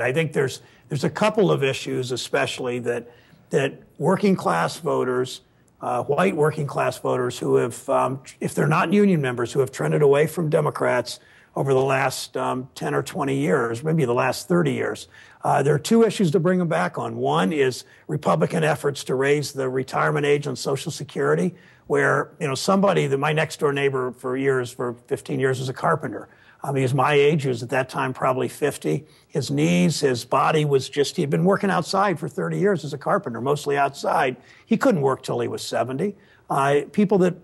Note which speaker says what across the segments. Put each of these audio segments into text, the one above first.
Speaker 1: I think there's a couple of issues, especially that working class voters, white working class voters who have, if they're not union members, who have trended away from Democrats over the last 10 or 20 years, maybe the last 30 years. There are two issues to bring them back on. One is Republican efforts to raise the retirement age on Social Security, where, you know, somebody that my next door neighbor for 15 years was a carpenter. He was my age. He was at that time probably 50. His knees, his body was just, he'd been working outside for 30 years as a carpenter, mostly outside. He couldn't work till he was 70. People that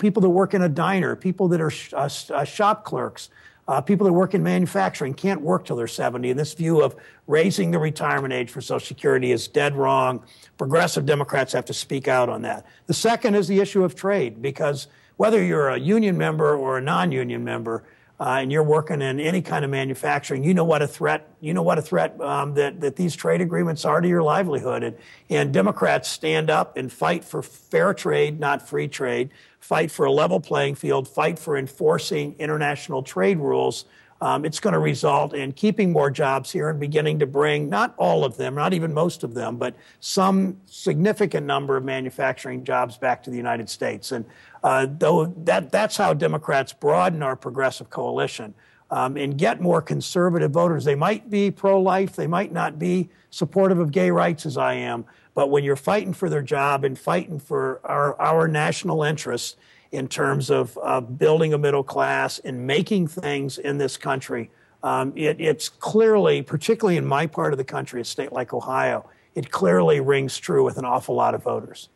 Speaker 1: work in a diner, people that are shop clerks, people that work in manufacturing can't work till they're 70. And this view of raising the retirement age for Social Security is dead wrong. Progressive Democrats have to speak out on that. The second is the issue of trade, because whether you're a union member or a non-union member, and you're working in any kind of manufacturing, you know what a threat that these trade agreements are to your livelihood. And Democrats stand up and fight for fair trade, not free trade, fight for a level playing field, fight for enforcing international trade rules. It's going to result in keeping more jobs here and beginning to bring, not all of them, not even most of them, but some significant number of manufacturing jobs back to the United States. And that's how Democrats broaden our progressive coalition and get more conservative voters. They might be pro-life, they might not be supportive of gay rights as I am, but when you're fighting for their job and fighting for our national interests, in terms of building a middle class and making things in this country. It's clearly, particularly in my part of the country, a state like Ohio, it clearly rings true with an awful lot of voters.